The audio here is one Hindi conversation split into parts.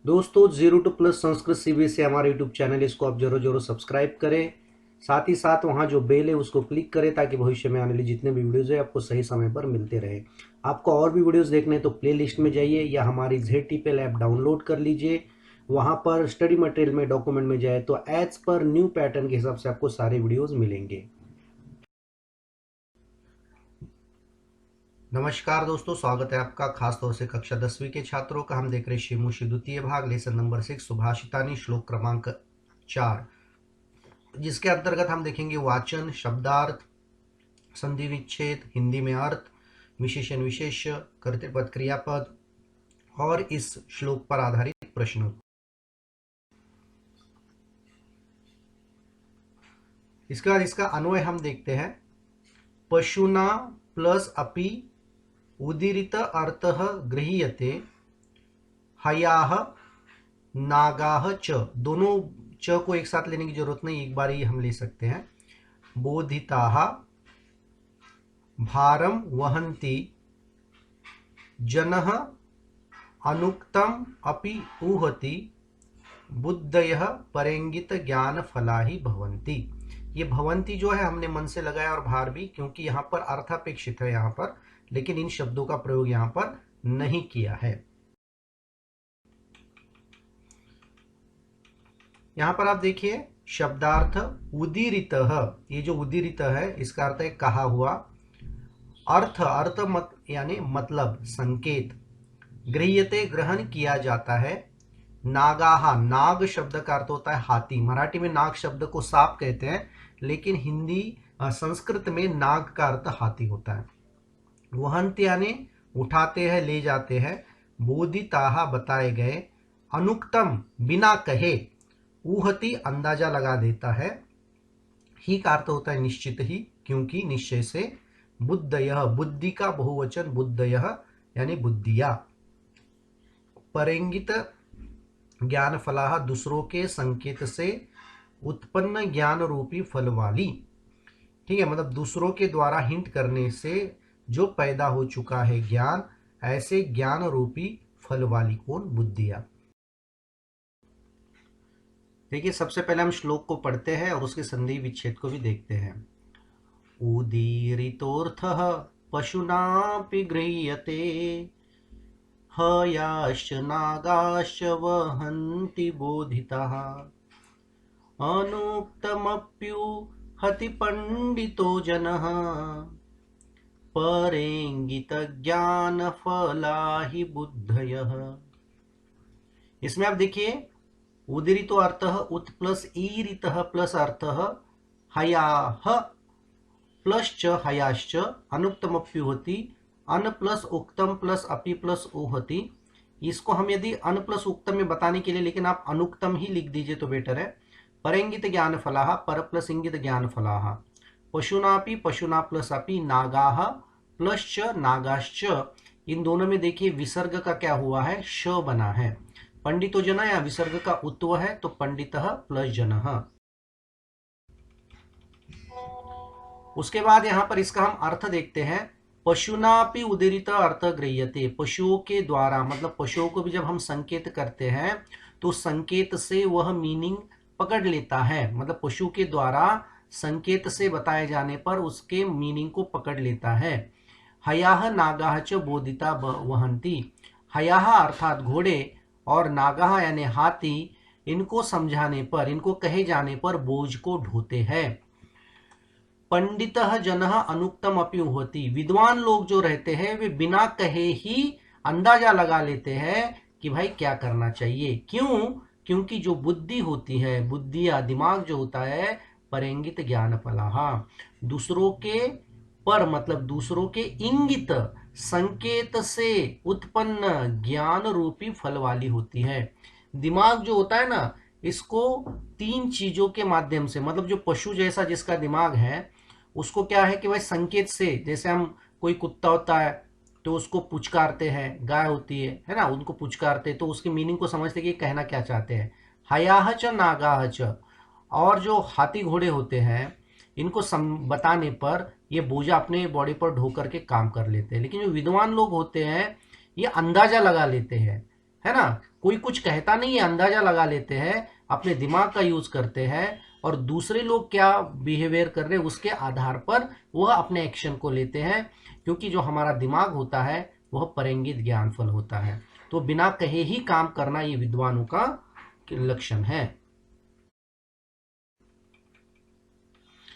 दोस्तों, zero two plus Sanskrit CBSE हमारे यूट्यूब चैनल, इसको आप जरूर जरूर सब्सक्राइब करें। साथ ही साथ वहाँ जो बेल है उसको क्लिक करें ताकि भविष्य में आने वाली जितने भी वीडियोज़ है आपको सही समय पर मिलते रहे। आपको और भी वीडियोज़ देखने हैं तो प्ले लिस्ट में जाइए या हमारी ZTPL ऐप डाउनलोड कर लीजिए। वहाँ पर स्टडी मटेरियल में डॉक्यूमेंट में जाए तो एज पर न्यू पैटर्न के हिसाब से आपको सारे वीडियोज़ मिलेंगे। नमस्कार दोस्तों, स्वागत है आपका खास तौर से कक्षा 10वीं के छात्रों का। हम देख रहे हैं शिमुषि द्वितीय भाग लेसन नंबर 6 सुभाषितानी श्लोक क्रमांक 4, जिसके अंतर्गत हम देखेंगे वाचन, शब्दार्थ, संधि विच्छेद, हिंदी में अर्थ, विशेषण विशेष्य, कर्तृपद क्रियापद और इस श्लोक पर आधारित प्रश्न। इसके बाद इसका अन्वय हम देखते हैं। पशुना प्लस अपि उदीरित अर्थः गृह्यते, हयाः नागाः च। दोनों च को एक साथ लेने की जरूरत नहीं, एक बार ही हम ले सकते हैं। बोधिताः भारम वहन्ति, जनः अनुक्तम अपि ऊहति, बुद्धयः परेंगित ज्ञान फला ही भवन्ति। ये भवन्ति जो है हमने मन से लगाया और भार भी, क्योंकि यहाँ पर अर्थापेक्षित है यहाँ पर, लेकिन इन शब्दों का प्रयोग यहाँ पर नहीं किया है। यहाँ पर आप देखिए शब्दार्थ उदीरितः, ये जो उदीरितः है इसका अर्थ है कहा हुआ। अर्थ, अर्थ मत यानी मतलब, संकेत। गृह्यते ग्रहण किया जाता है। नागाहा, नाग शब्द का अर्थ होता है हाथी। मराठी में नाग शब्द को सांप कहते हैं, लेकिन हिंदी संस्कृत में नाग का अर्थ हाथी होता है। वहंत यानी उठाते हैं, ले जाते हैं। बोधिताहा बताए गए। अनुक्तम बिना कहे। ऊहति अंदाजा लगा देता है। ही का अर्थ होता है निश्चित ही, क्योंकि निश्चय से। बुद्धयः, बुद्धि का बहुवचन बुद्धयः यानी बुद्धिया। परेंगित ज्ञान फलाह, दूसरों के संकेत से उत्पन्न ज्ञान रूपी फल वाली। ठीक है, मतलब दूसरों के द्वारा हिंट करने से जो पैदा हो चुका है ज्ञान, ऐसे ज्ञान रूपी फल वाली कौन? बुद्धिया। देखिए, सबसे पहले हम श्लोक को पढ़ते हैं और उसके संधि विच्छेद को भी देखते हैं। उदीरितोऽर्थः पशुनापि गृह्यते, हयाश्च नागाश्च वहन्ति बोधिताः, अनुक्तमप्युहति पंडितो जनः, परेंगित ज्ञान फला ही बुद्धयः। इसमें आप देखिए उदीरितो अर्थः उत प्लस ईरितः प्लस अर्थः हयाः प्लस च हयाश्च, अनुक्तमप्युहति, अन प्लस उक्तम प्लस अपि प्लस ऊहति। इसको हम यदि अन प्लस उक्तम में बताने के लिए, लेकिन आप अनुक्तम ही लिख दीजिए तो बेटर है। परेंगित ज्ञान फलाः, पर प्लस इंगित ज्ञान फलाः। पशुनापि, पशुना प्लस अपि, नागाः प्लस च नागाश्च। इन दोनों में देखिए विसर्ग का क्या हुआ है? श बना है। पंडितो जन या विसर्ग का उत्व है तो पंडितः प्लस जनः। उसके बाद यहां पर इसका हम अर्थ देखते हैं। पशुनापि उदीरित अर्थ गृह्यते, पशुओं के द्वारा, मतलब पशुओं को भी जब हम संकेत करते हैं तो संकेत से वह मीनिंग पकड़ लेता है। मतलब पशु के द्वारा संकेत से बताए जाने पर उसके मीनिंग को पकड़ लेता है। हयाः नागाः च बोधिता वहन्ति। हयाः अर्थात घोड़े और नागाः यानी हाथी, इनको समझाने पर, इनको कहे जाने पर बोझ को ढोते हैं। पंडितः जनः अनुक्तम अपि ऊहति, विद्वान लोग जो रहते हैं वे बिना कहे ही अंदाजा लगा लेते हैं कि भाई क्या करना चाहिए। क्यों? क्योंकि जो बुद्धि होती है, बुद्धिया दिमाग जो होता है, परेंगित ज्ञान फलाः, दूसरों के पर मतलब दूसरों के इंगित संकेत से उत्पन्न ज्ञान रूपी फल वाली होती है। दिमाग जो होता है ना, इसको तीन चीजों के माध्यम से, मतलब जो पशु जैसा जिसका दिमाग है उसको क्या है कि भाई संकेत से, जैसे हम कोई कुत्ता होता है तो उसको पुचकारते हैं, गाय होती है ना, उनको पुचकारते तो उसकी मीनिंग को समझते कि कहना क्या चाहते हैं। हयाः च नागाः च, और जो हाथी घोड़े होते हैं इनको बताने पर ये बोझा अपने बॉडी पर ढो करके काम कर लेते हैं। लेकिन जो विद्वान लोग होते हैं ये अंदाजा लगा लेते हैं, है ना। कोई कुछ कहता नहीं है, अंदाजा लगा लेते हैं, अपने दिमाग का यूज करते हैं और दूसरे लोग क्या बिहेवियर कर रहे हैं उसके आधार पर वह अपने एक्शन को लेते हैं, क्योंकि जो हमारा दिमाग होता है वह परंगित ज्ञानफल होता है। तो बिना कहे ही काम करना ये विद्वानों का लक्षण है।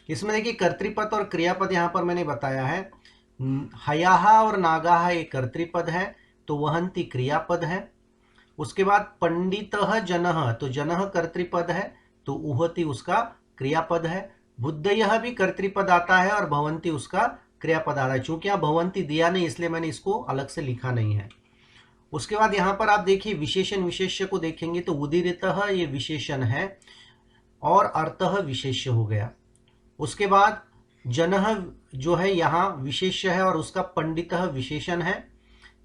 इसमें देखिए कर्तृपद और क्रियापद यहां पर मैंने बताया है। हयाहा और नागाहा एक कर्तृपद है, तो वहंती क्रियापद है। उसके बाद पंडितः जनः, तो जनः कर्तृपद है, तो उहति उसका क्रियापद है। बुद्धयः भी कर्तृपद आता है और भवंती उसका क्रियापद आता है। चूंकि यहां भवंती दिया नहीं इसलिए मैंने इसको अलग से लिखा नहीं है। उसके बाद यहां पर आप देखिए विशेषण विशेष्य को देखेंगे तो उदीरितः ये विशेषण है और अर्थः विशेष्य हो गया। उसके बाद जनः जो है यहाँ विशेष्य है और उसका पंडितः विशेषण है।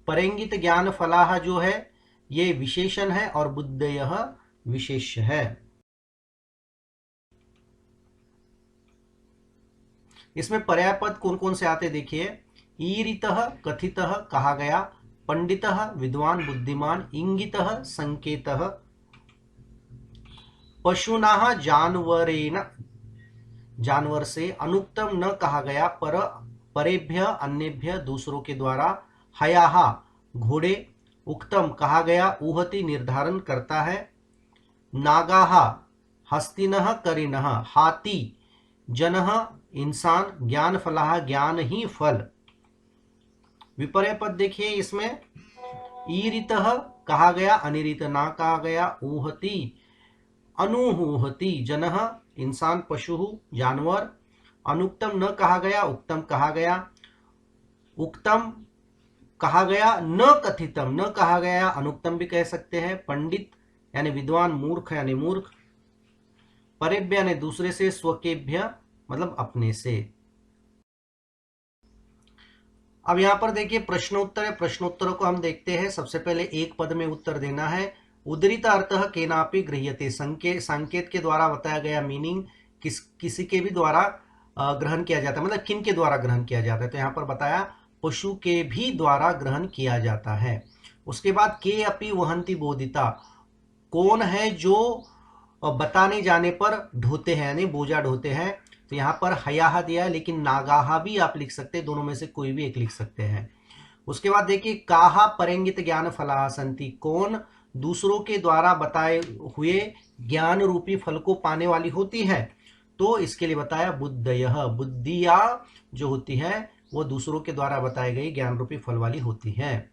परंगित ज्ञान फलाह जो है ये विशेषण है और बुद्धयः विशेष्य है। इसमें पर्यायपद कौन कौन से आते देखिए। ईरितः कथितः कहा गया, पंडितः विद्वान बुद्धिमान, इंगितः संकेतः, पशुनाः जानवरेण जानवर से, अनुक्तम न कहा गया पर परेभ्य अन्यभ्य दूसरों के द्वारा, हयाहा घोड़े, उक्तम कहा गया ऊहति निर्धारण करता है, नागाहा हस्तिनः करिणः हाथी, जनः इंसान, ज्ञान फलाह ज्ञान ही फल। विपर्य पद देखिए इसमें ईरितः कहा गया अनिरित ना कहा गया, ऊहति अनुहूहति, जनः इंसान पशु जानवर, अनुक्तम न कहा गया उक्तम कहा गया, उक्तम कहा गया न कथितम न कहा गया, अनुक्तम भी कह सकते हैं, पंडित यानी विद्वान, मूर्ख यानी मूर्ख, परेभ्य यानी दूसरे से, स्वकेभ्य मतलब अपने से। अब यहां पर देखिए प्रश्नोत्तर है, प्रश्नोत्तरों को हम देखते हैं। सबसे पहले एक पद में उत्तर देना है। उद्धृत अर्थः केनापि गृह्यते, संकेत के द्वारा बताया गया मीनिंग किसी के भी द्वारा ग्रहण किया जाता है, मतलब किन के द्वारा ग्रहण किया जाता है, तो यहाँ पर बताया पशु के भी द्वारा ग्रहण किया जाता है। उसके बाद के अपि वहंती बोधिता, कौन है जो बताने जाने पर ढोते हैं यानी बोझा ढोते हैं, तो यहाँ पर हयाहा दिया है लेकिन नागाहा भी आप लिख सकते हैं, दोनों में से कोई भी एक लिख सकते हैं। उसके बाद देखिए काहा परंगित ज्ञान फलाः सन्ति, कौन दूसरों के द्वारा बताए हुए ज्ञान रूपी फल को पाने वाली होती है, तो इसके लिए बताया बुद्धयः, बुद्धिया जो होती है वो दूसरों के द्वारा बताए गए ज्ञान रूपी फल वाली होती है।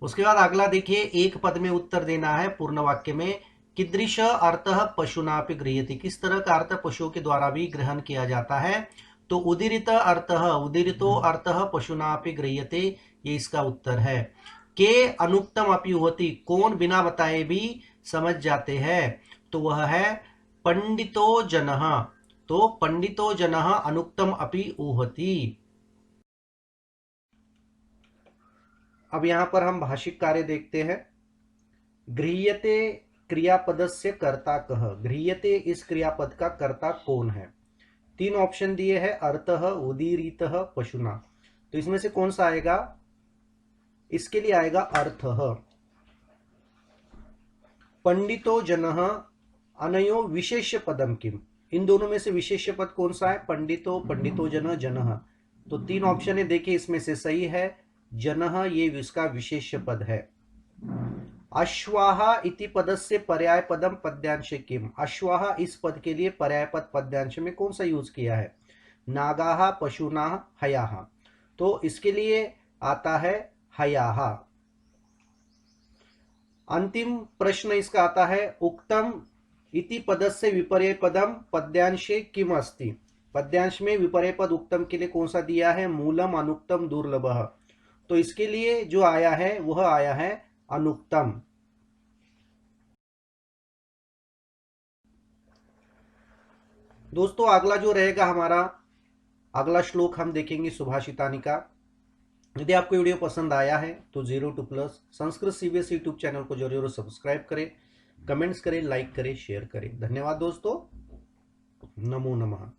उसके बाद अगला देखिए एक पद में उत्तर देना है पूर्ण वाक्य में। कीदृश अर्थः पशुनापि गृह्यते, किस तरह का अर्थ पशुओं के द्वारा भी ग्रहण किया जाता है, तो उदीरित अर्थः उदीरितो अर्थः पशुनापि गृह्यते, ये इसका उत्तर है। के अनुक्तम अपि होती, कौन बिना बताए भी समझ जाते हैं, तो वह है पंडितो जनः, तो पंडितो जनः अनुक्तम अपि ऊहति। अब यहां पर हम भाषिक कार्य देखते हैं। गृह्यते क्रियापदस्य कर्ता कः, गृह्यते इस क्रियापद का कर्ता कौन है। तीन ऑप्शन दिए हैं, अर्थः उदीरितः पशुना, तो इसमें से कौन सा आएगा, इसके लिए आएगा अर्थः। पंडितो जनः अनयो विशेष्य पदम किम, इन दोनों में से विशेष्य पद कौन सा है, पंडितो पंडितो जनः जनः, तो तीन ऑप्शन है देखिए इसमें से सही है जनः, ये इसका विशेष्य पद है। अश्वाह इति पदस्य पर्याय पदम पद्यांश किम, अश्वाह इस पद के लिए पर्याय पद पद्यांश में कौन सा यूज किया है, नागाह पशुनाह हयाह, तो इसके लिए आता है हयाह। अंतिम प्रश्न इसका आता है उक्तम इति पदस्य विपर्य पदम पद्यांशे किम अस्ति, पद्यांश में विपर्य पद उक्तम के लिए कौन सा दिया है, मूलम अनुक्तम दुर्लभः, तो इसके लिए जो आया है वह आया है अनुक्तम। दोस्तों अगला जो रहेगा हमारा अगला श्लोक हम देखेंगे सुभाषितानी का। यदि आपको वीडियो पसंद आया है तो 0-2+ संस्कृत सीबीएसई यूट्यूब चैनल को जरूर सब्सक्राइब करें, कमेंट्स करें, लाइक करें, शेयर करें। धन्यवाद दोस्तों, नमो नमः।